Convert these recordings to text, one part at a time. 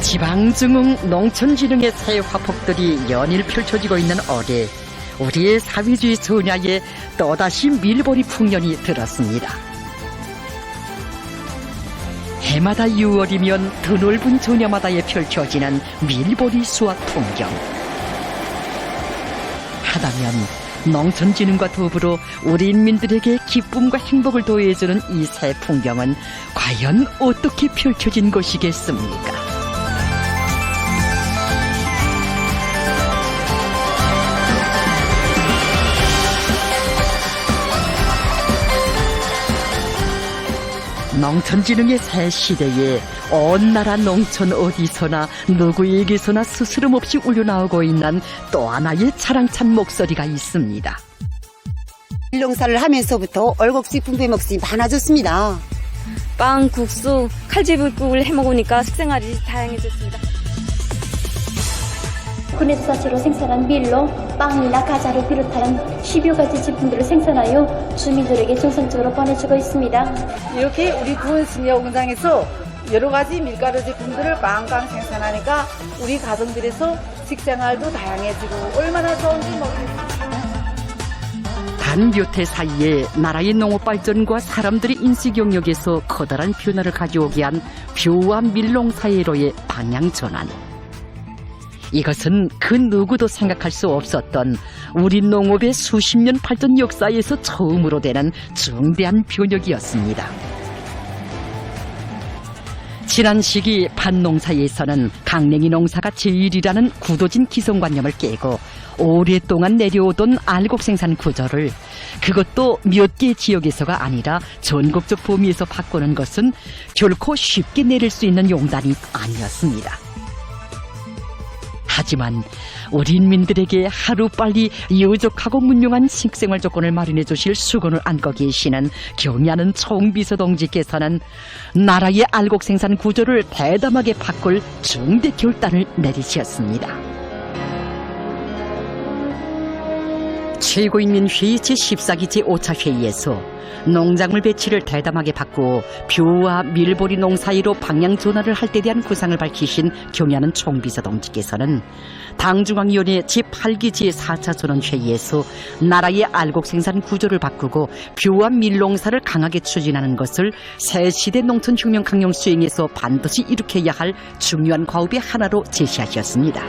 지방중흥 농촌진흥의 새 화폭들이 연일 펼쳐지고 있는 어제 우리의 사회주의 전야에 또다시 밀보리 풍년이 들었습니다. 해마다 6월이면 드넓은 전야마다에 펼쳐지는 밀보리 수확 풍경. 하다면 농촌진흥과 더불어 우리 인민들에게 기쁨과 행복을 도해주는 이 새 풍경은 과연 어떻게 펼쳐진 것이겠습니까? 농촌진흥의 새 시대에 온 나라 농촌 어디서나 누구에게서나 스스럼 없이 울려나오고 있는 또 하나의 자랑찬 목소리가 있습니다. 밀농사를 하면서부터 얼곡식 분배 몫이 많아졌습니다. 빵, 국수, 칼집국을 해먹으니까 식생활이 다양해졌습니다. 군에서사시로 생산한 밀로 빵이나 과자를 비롯한 10여 가지 제품들을 생산하여 주민들에게 정성적으로 보내주고 있습니다. 이렇게 우리 구원신여 공장에서 여러 가지 밀가루 제품들을 빵빵 생산하니까 우리 가정들에서 식생활도 다양해지고 얼마나 좋은지 모르겠습니다. 단 몇 해 사이에 나라의 농업 발전과 사람들의 인식 영역에서 커다란 변화를 가져오게 한 벼와 밀농사회로의 방향 전환. 이것은 그 누구도 생각할 수 없었던 우리 농업의 수십 년 발전 역사에서 처음으로 되는 중대한 변혁이었습니다. 지난 시기 밭농사에서는 강냉이 농사가 제일이라는 굳어진 기성관념을 깨고 오랫동안 내려오던 알곡 생산 구조를 그것도 몇 개 지역에서가 아니라 전국적 범위에서 바꾸는 것은 결코 쉽게 내릴 수 있는 용단이 아니었습니다. 하지만 우리 인민들에게 하루빨리 유족하고 문명한 식생활 조건을 마련해 주실 수건을 안고 계시는 경야는 총비서동지께서는 나라의 알곡 생산 구조를 대담하게 바꿀 중대 결단을 내리셨습니다. 최고인민회의 제14기 제5차 회의에서 농작물 배치를 대담하게 바꾸어 벼와 밀보리 농사이로 방향 전환을 할 때 대한 구상을 밝히신 경야는 총비서동지께서는 당중앙위원회 제8기 제4차 전원회의에서 나라의 알곡 생산 구조를 바꾸고 벼와 밀농사를 강하게 추진하는 것을 새시대 농촌혁명 강령 수행에서 반드시 일으켜야 할 중요한 과업의 하나로 제시하셨습니다.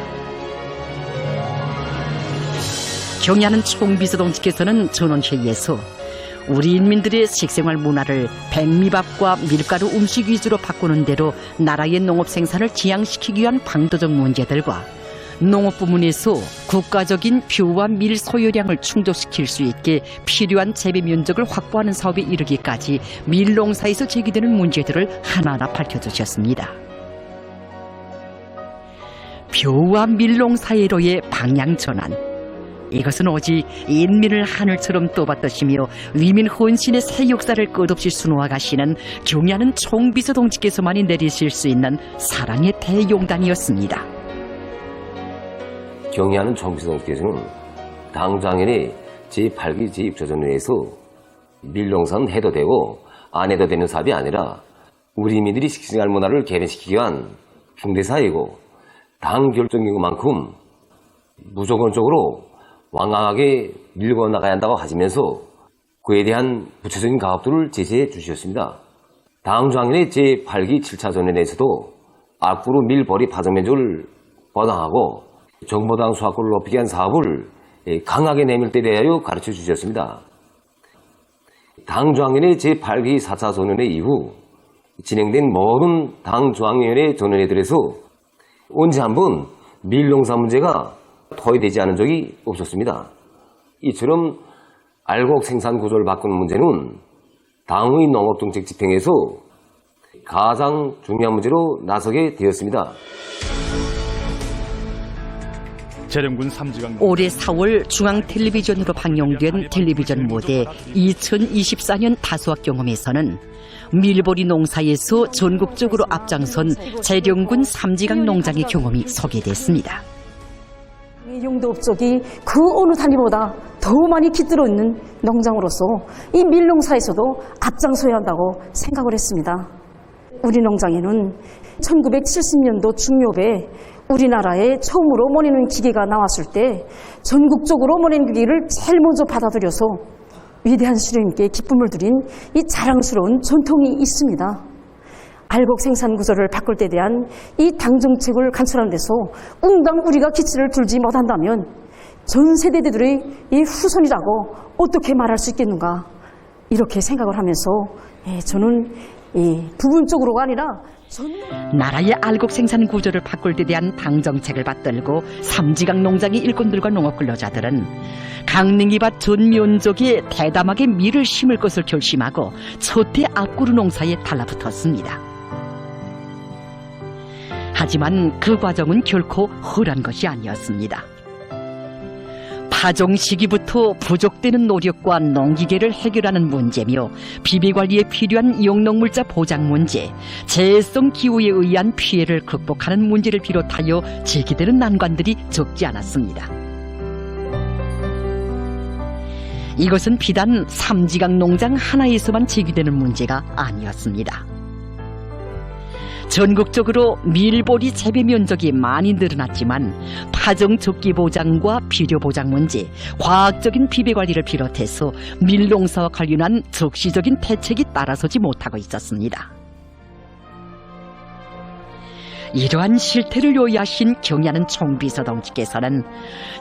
경야는 총비서동지께서는 전원회의에서 우리 인민들의 식생활 문화를 백미밥과 밀가루 음식 위주로 바꾸는 대로 나라의 농업 생산을 지향시키기 위한 방도적 문제들과 농업 부문에서 국가적인 벼와 밀 소요량을 충족시킬 수 있게 필요한 재배 면적을 확보하는 사업에 이르기까지 밀농사에서 제기되는 문제들을 하나하나 밝혀주셨습니다. 벼와 밀농사회로의 방향 전환. 이것은 오직 인민을 하늘처럼 떠받드시며 위민 헌신의 새 역사를 끝없이 수놓아 가시는 경야는 총비서동지께서만이 내리실 수 있는 사랑의 대용단이었습니다. 경야는 총비서동지께서는 당장년에 제8기 제6차전회에서 밀농사는 해도 되고 안 해도 되는 사업이 아니라 우리 인민들이 식생활 문화를 개변시키기 위한 중대사이고 당 결정인 것만큼 무조건적으로 완강하게 밀고 나가야 한다고 하시면서 그에 대한 구체적인 가업들을 제시해 주셨습니다. 다음 장년의 제8기 7차 전원에서도 앞으로 밀보리 파종 면적을 보장하고 정보당 수확고를 높이기 위한 사업을 강하게 내밀 때 대하여 가르쳐 주셨습니다. 당 중앙위원회 제8기 4차 전원회 이후 진행된 모든 당 중앙위원회 전원회들에서 언제 한번 밀농사 문제가 토의되지 않은 적이 없었습니다. 이처럼 알곡 생산 구조를 바꾸는 문제는 당의 농업정책 집행에서 가장 중요한 문제로 나서게 되었습니다. 재령군 삼지강 올해 4월 중앙텔레비전으로 방영된 텔레비전 무대 2024년 다수학 경험에서는 밀보리 농사에서 전국적으로 앞장선 재령군 삼지강 농장의 경험이 소개됐습니다. 용도업적이 그 어느 단위보다 더 많이 깃들어 있는 농장으로서 이 밀농사에서도 앞장서야 한다고 생각을 했습니다. 우리 농장에는 1970년도 중엽에 우리나라에 처음으로 모내는 기계가 나왔을 때 전국적으로 모내는 기계를 제일 먼저 받아들여서 위대한 수령님께 기쁨을 드린 이 자랑스러운 전통이 있습니다. 알곡 생산 구조를 바꿀 때 대한 이 당정책을 간수하는 데서 웅당 우리가 기치를 들지 못한다면 전 세대들의 이 후손이라고 어떻게 말할 수 있겠는가, 이렇게 생각을 하면서 저는 부분적으로가 아니라 나라의 알곡 생산 구조를 바꿀 때 대한 당정책을 받들고 삼지강 농장의 일꾼들과 농업 근로자들은 강릉이밭 전 면적에 대담하게 밀을 심을 것을 결심하고 초태 앞구루 농사에 달라붙었습니다. 하지만 그 과정은 결코 홀한 것이 아니었습니다. 파종 시기부터 부족되는 노력과 농기계를 해결하는 문제며 비비관리에 필요한 영농물자 보장 문제, 재해성 기후에 의한 피해를 극복하는 문제를 비롯하여 제기되는 난관들이 적지 않았습니다. 이것은 비단 삼지강 농장 하나에서만 제기되는 문제가 아니었습니다. 전국적으로 밀보리 재배 면적이 많이 늘어났지만 파종 적기 보장과 비료 보장 문제, 과학적인 비배 관리를 비롯해서 밀농사와 관련한 적시적인 대책이 따라서지 못하고 있었습니다. 이러한 실태를 요야하신 경야는 총비서동지께서는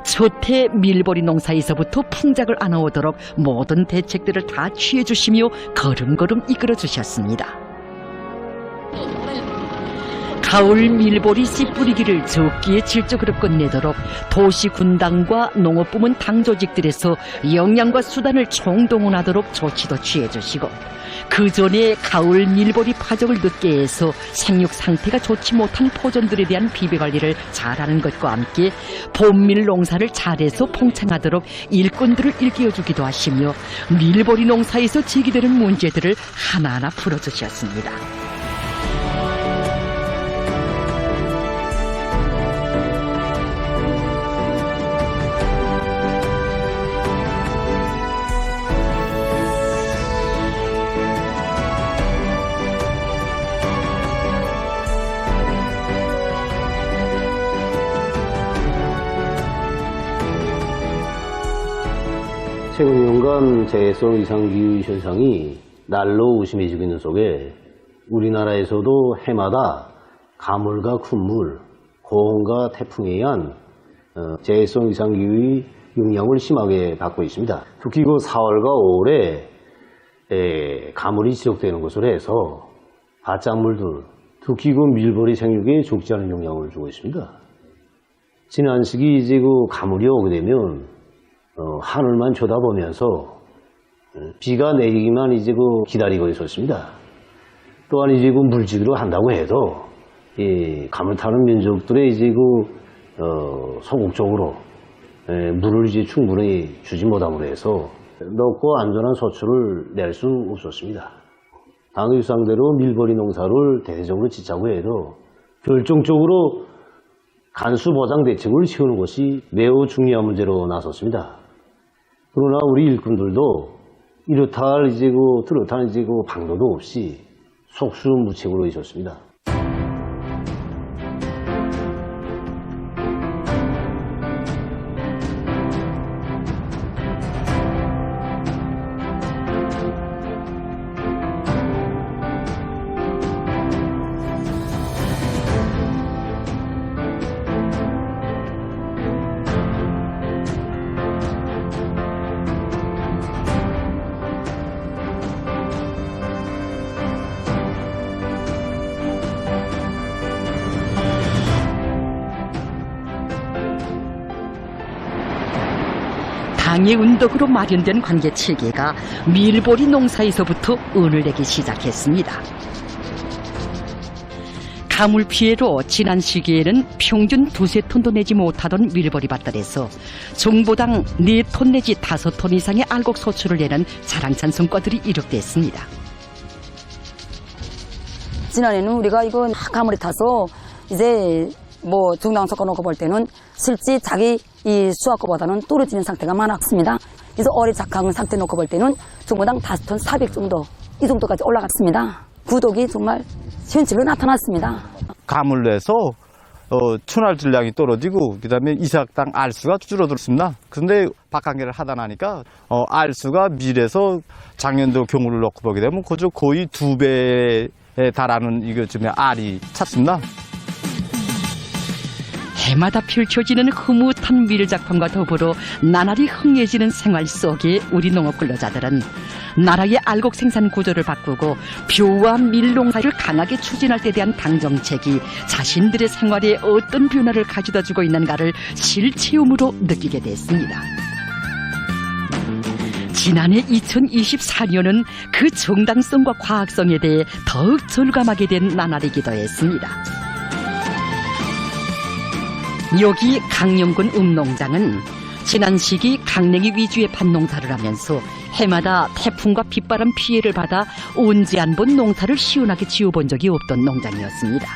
초태 밀보리 농사에서부터 풍작을 안아오도록 모든 대책들을 다 취해주시며 걸음걸음 이끌어주셨습니다. 가을 밀보리 씨 뿌리기를 적기에 질적으로 끝내도록 도시 군당과 농업부문 당 조직들에서 역량과 수단을 총동원하도록 조치도 취해주시고, 그 전에 가을 밀보리 파종을 늦게 해서 생육 상태가 좋지 못한 포존들에 대한 비배 관리를 잘하는 것과 함께 봄밀 농사를 잘해서 봉창하도록 일꾼들을 일깨워주기도 하시며 밀보리 농사에서 제기되는 문제들을 하나하나 풀어주셨습니다. 최근 2년간 재해성 이상기후 현상이 날로 심해지고 있는 속에 우리나라에서도 해마다 가물과 쿤물, 고온과 태풍에 의한 재해성 이상기후의 영향을 심하게 받고 있습니다. 특히 그 4월과 5월에 가물이 지속되는 것으로 해서 바짝물들, 특히 그 밀보리 생육에 적지 않은 영향을 주고 있습니다. 지난 시기 이제 그 가물이 오게 되면 하늘만 쳐다보면서 비가 내리기만 이제 그 기다리고 있었습니다. 또한 이제 그 물지기로 한다고 해도 이 가물 타는 민족들의 이제 그 소극적으로 물을 이제 충분히 주지 못함으로 해서 넓고 안전한 소출을 낼 수 없었습니다. 당 일상대로 밀보리 농사를 대대적으로 짓자고 해도 결정적으로 간수 보장 대책을 세우는 것이 매우 중요한 문제로 나섰습니다. 그러나 우리 일꾼들도 이렇다 할 저렇다 할 방도도 없이 속수무책으로 있었습니다. 당의 운덕으로 마련된 관계 체계가 밀보리 농사에서부터 은을 내기 시작했습니다. 가물 피해로 지난 시기에는 평균 2-3톤도 내지 못하던 밀보리 밭들에서 종보당 4톤 내지 5톤 이상의 알곡 소출을 내는 자랑찬 성과들이 이룩됐습니다. 지난해는 우리가 이거 가물이 타서 이제 뭐 정당 섞어놓고 볼 때는 실제 자기 이 수확거보다는 떨어지는 상태가 많았습니다. 그래서 올해 작황 상태 놓고 볼 때는 정보당 5톤 400 정도 이 정도까지 올라갔습니다. 구독이 정말 현실로 나타났습니다. 감을 내서 춘활 질량이 떨어지고 그다음에 이삭당 알수가 줄어들었습니다. 그런데 박한계를 하다 나니까 알수가 밀에서 작년도 경우를 놓고 보게 되면 그저 거의 2배에 달하는 이거 좀 알이 찼습니다. 해마다 펼쳐지는 흐뭇한 밀작품과 더불어 나날이 흥해지는 생활 속에 우리 농업 근로자들은 나라의 알곡 생산 구조를 바꾸고 벼와 밀 농사를 강하게 추진할 때 대한 당정책이 자신들의 생활에 어떤 변화를 가져다 주고 있는가를 실체험으로 느끼게 됐습니다. 지난해 2024년은 그 정당성과 과학성에 대해 더욱 절감하게 된 나날이기도 했습니다. 여기 강령군 읍농장은 지난 시기 강냉이 위주의 밭농사를 하면서 해마다 태풍과 빗바람 피해를 받아 언제 한 번 농사를 시원하게 지어본 적이 없던 농장이었습니다.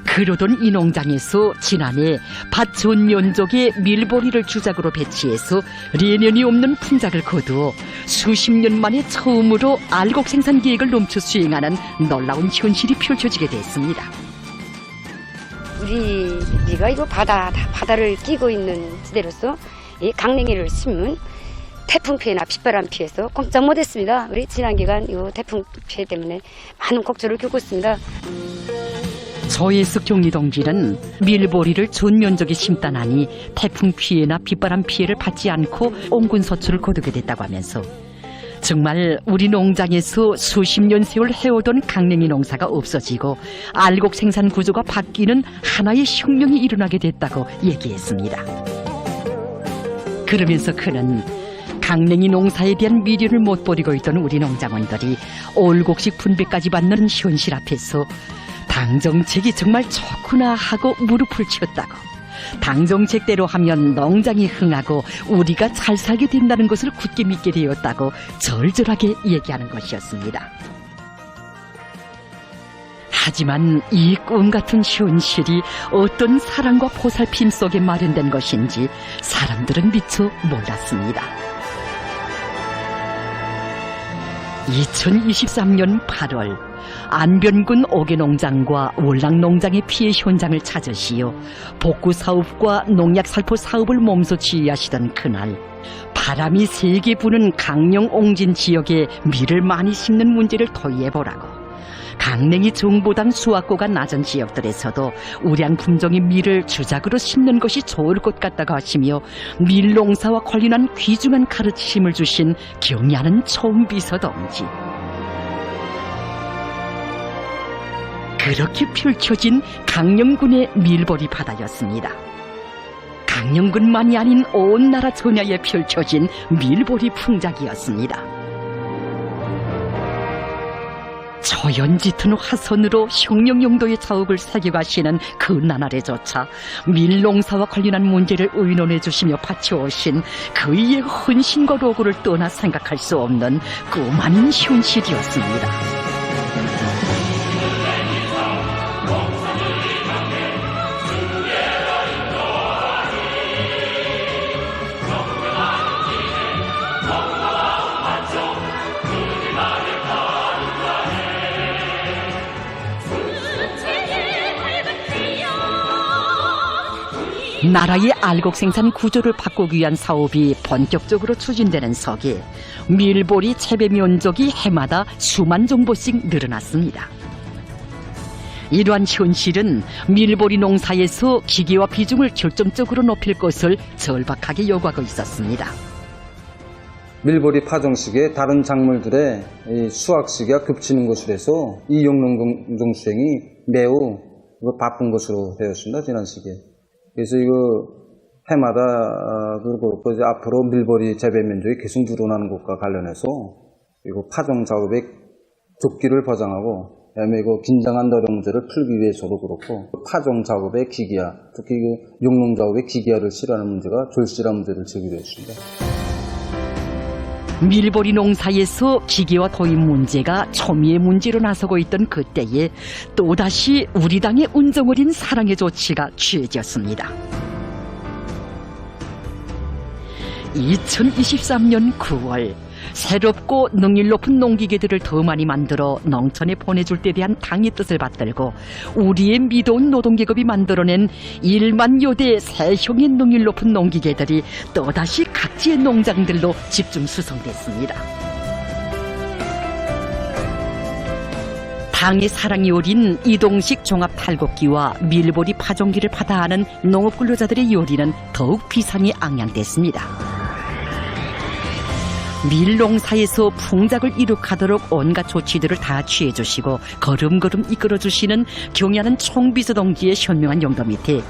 그러던 이 농장에서 지난해 밭 전 면적에 밀보리를 주작으로 배치해서 예년이 없는 풍작을 거두어 수십 년 만에 처음으로 알곡 생산 계획을 넘쳐 수행하는 놀라운 현실이 펼쳐지게 됐습니다. 우리가 이거 바다를 끼고 있는 지대로서 이 강냉이를 심은 태풍 피해나 빗바람 피해서 꼼짝 못했습니다. 우리 지난 기간 이 태풍 피해 때문에 많은 곡절을 겪고 있습니다. 저예숙 경리동지는 밀보리를 전 면적에 심다 나니 태풍 피해나 빗바람 피해를 받지 않고 온군 서출을 거두게 됐다고 하면서 정말 우리 농장에서 수십 년 세월 해오던 강냉이 농사가 없어지고 알곡 생산 구조가 바뀌는 하나의 혁명이 일어나게 됐다고 얘기했습니다. 그러면서 그는 강냉이 농사에 대한 미련을 못 버리고 있던 우리 농장원들이 올곡식 분배까지 받는 현실 앞에서 당정책이 정말 좋구나 하고 무릎을 쳤다고, 당정책대로 하면 농장이 흥하고 우리가 잘 살게 된다는 것을 굳게 믿게 되었다고 절절하게 얘기하는 것이었습니다. 하지만 이 꿈같은 현실이 어떤 사랑과 보살핌 속에 마련된 것인지 사람들은 미처 몰랐습니다. 2023년 8월 안변군 오개농장과 월락농장의 피해 현장을 찾으시어 복구 사업과 농약 살포 사업을 몸소 지휘하시던 그날, 바람이 세게 부는 강령 옹진 지역에 밀을 많이 심는 문제를 토의해보라고 강냉이 정보당 수확고가 낮은 지역들에서도 우량 품종의 밀을 주작으로 심는 것이 좋을 것 같다고 하시며 밀농사와 관련한 귀중한 가르침을 주신 경의하는 총비서동지. 그렇게 펼쳐진 강령군의 밀보리 바다였습니다. 강령군만이 아닌 온 나라 전야에 펼쳐진 밀보리 풍작이었습니다. 조연짙은 화선으로 혁명 용도의 자업을 새겨가시는 그 나날에조차 밀농사와 관련한 문제를 의논해 주시며 바쳐오신 그의 헌신과 노고를 떠나 생각할 수 없는 꿈 아닌 현실이었습니다. 나라의 알곡 생산 구조를 바꾸기 위한 사업이 본격적으로 추진되는 속에 밀보리 재배 면적이 해마다 수만 정보씩 늘어났습니다. 이러한 현실은 밀보리 농사에서 기계화 비중을 결정적으로 높일 것을 절박하게 요구하고 있었습니다. 밀보리 파종 시기에 다른 작물들의 수확 시기가 겹치는 것으로 해서 이 용농종 수행이 매우 바쁜 것으로 되었습니다. 지난 시기에. 그래서 이거 해마다 그리고 앞으로 밀보리 재배 면적이 계속 늘어나는 것과 관련해서 이거 파종 작업의 조기를 보장하고 그다음에 이거 긴장한 노령 문제를 풀기 위해서도 그렇고 파종 작업의 기계화, 특히 용농 작업의 기계화를 실현하는 문제가 절실한 문제를 제기되었습니다. 밀보리 농사에서 기계화 도입 문제가 초미의 문제로 나서고 있던 그때에 또다시 우리 당의 운정어린 사랑의 조치가 취해졌습니다. 2023년 9월 새롭고 능률 높은 농기계들을 더 많이 만들어 농촌에 보내줄 때 대한 당의 뜻을 받들고 우리의 미도운 노동계급이 만들어낸 1만 여대의 새형의 능률 높은 농기계들이 또다시 각지의 농장들로 집중 수송됐습니다. 당의 사랑이 어린 이동식 종합 탈곡기와 밀보리 파종기를 받아하는 농업 근로자들의 요리는 더욱 비상이 앙양됐습니다. 밀농사에서 풍작을 이룩하도록 온갖 조치들을 다 취해주시고 걸음걸음 이끌어주시는 경야는 총비서동지의 현명한 용도 밑에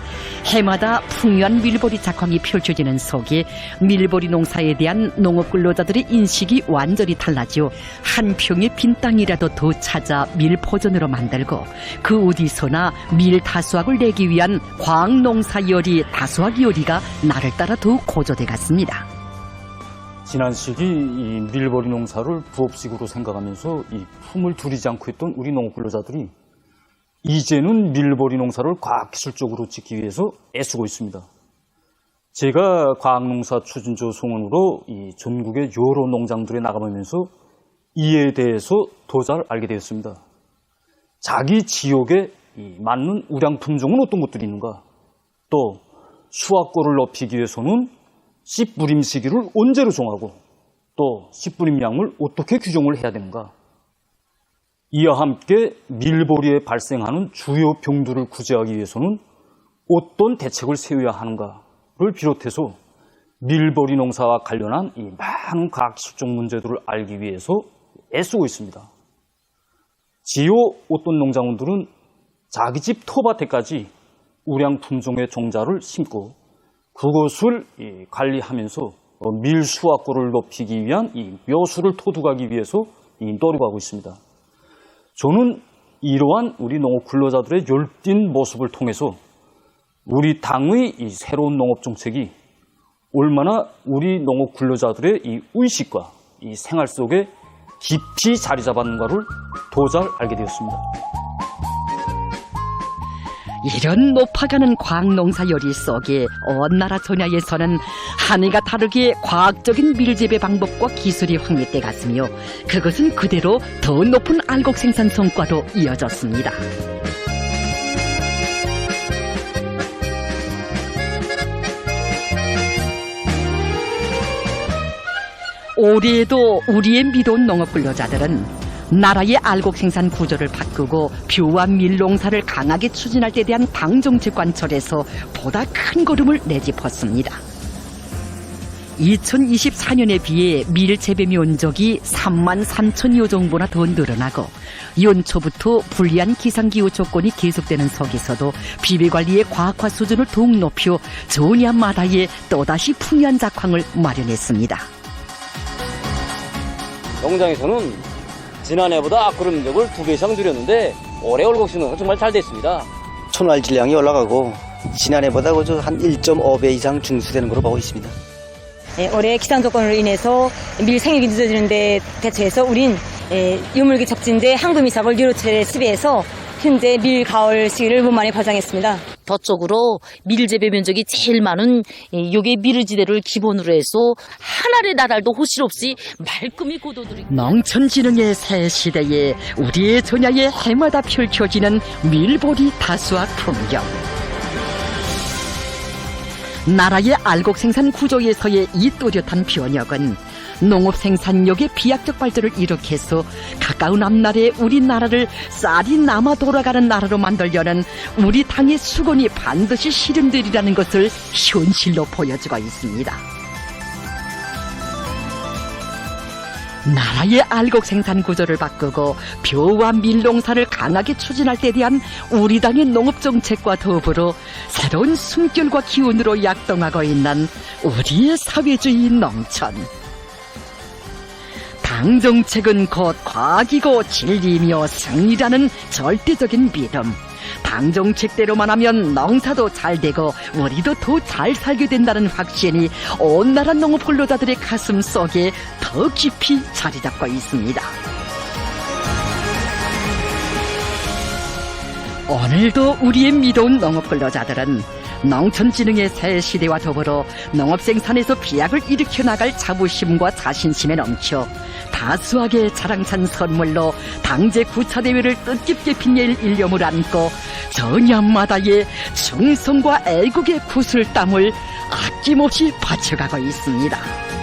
해마다 풍요한 밀보리 작황이 펼쳐지는 속에 밀보리 농사에 대한 농업 근로자들의 인식이 완전히 달라지고 한 평의 빈 땅이라도 더 찾아 밀포전으로 만들고 그 어디서나 밀 다수학을 내기 위한 과학농사 요리, 다수학 요리가 날을 따라 더욱 고조돼 갔습니다. 지난 시기 이 밀보리 농사를 부업식으로 생각하면서 이 품을 들이지 않고 했던 우리 농업 근로자들이 이제는 밀보리 농사를 과학기술적으로 짓기 위해서 애쓰고 있습니다. 제가 과학농사 추진조 송원으로 이 전국의 여러 농장들에 나가보면서 이에 대해서 더 잘 알게 되었습니다. 자기 지역에 맞는 우량 품종은 어떤 것들이 있는가, 또 수확고를 높이기 위해서는 씨 뿌림 시기를 언제로 정하고 또 씨 뿌림량을 어떻게 규정을 해야 되는가, 이와 함께 밀보리에 발생하는 주요 병들을 구제하기 위해서는 어떤 대책을 세워야 하는가를 비롯해서 밀보리 농사와 관련한 이 많은 과학기술적 문제들을 알기 위해서 애쓰고 있습니다. 지요 어떤 농장원들은 자기 집 텃밭에까지 우량 품종의 종자를 심고 그것을 관리하면서 밀 수확고를 높이기 위한 이 묘수를 토득하기 위해서 노력하고 있습니다. 저는 이러한 우리 농업 근로자들의 열띤 모습을 통해서 우리 당의 이 새로운 농업 정책이 얼마나 우리 농업 근로자들의 이 의식과 이 생활 속에 깊이 자리 잡았는가를 더 잘 알게 되었습니다. 이런 높아가는 과학농사 요리 속에 온 나라 전야에서는 하늘과 다르게 과학적인 밀재배 방법과 기술이 확립돼 갔으며 그것은 그대로 더 높은 알곡 생산 성과로 이어졌습니다. 올해에도 우리의 미도운 농업 근로자들은 나라의 알곡 생산 구조를 바꾸고 뷰와 밀농사를 강하게 추진할 때 대한 당 정책 관철에서 보다 큰 걸음을 내짚었습니다. 2024년에 비해 밀 재배 면적이 3만 3천여 정보나 더 늘어나고 연초부터 불리한 기상기후 조건이 계속되는 속에서도 비배관리의 과학화 수준을 더욱 높여 전야마다에 또다시 풍요한 작황을 마련했습니다. 농장에서는 지난해보다 앞구름 면적을 2배 이상 줄였는데 올해 올곡 심는 정말 잘 됐습니다. 초날 질량이 올라가고 지난해보다 한 1.5배 이상 증수되는 걸로 보고 있습니다. 네, 올해 기상 조건으로 인해서 밀 생육이 늦어지는데 대처해서 우린 유물기 적진대 항금이삭을 유로철에 수비해서 현재 밀 가을 시기를 무만히 보장했습니다. 덧쪽으로 밀 재배 면적이 제일 많은 요게 미르지대를 기본으로 해서 하나의 나달도 호실 없이 말끔히 고도들이 농촌진흥의 새 시대에 우리의 전야에 해마다 펼쳐지는 밀보리 다수학 풍경. 나라의 알곡 생산 구조에서의 이 또렷한 변혁은 농업 생산력의 비약적 발전을 일으켜서 가까운 앞날에 우리나라를 쌀이 남아 돌아가는 나라로 만들려는 우리 당의 수건이 반드시 실현되리라는 것을 현실로 보여주고 있습니다. 나라의 알곡 생산 구조를 바꾸고 벼와 밀농사를 강하게 추진할 때 대한 우리 당의 농업 정책과 더불어 새로운 숨결과 기운으로 약동하고 있는 우리의 사회주의 농촌. 당 정책은 곧 과학이고 진리이며 승리라는 절대적인 믿음. 당 정책대로만 하면 농사도 잘 되고 우리도 더 잘 살게 된다는 확신이 온 나라 농업 근로자들의 가슴 속에 더 깊이 자리 잡고 있습니다. 오늘도 우리의 미도운 농업 근로자들은 농촌진흥의 새 시대와 더불어 농업생산에서 비약을 일으켜 나갈 자부심과 자신심에 넘쳐 다수하게 자랑찬 선물로 당제 구차대회를 뜻깊게 빛낼 일념을 안고 전야마다의 충성과 애국의 구슬땀을 아낌없이 바쳐가고 있습니다.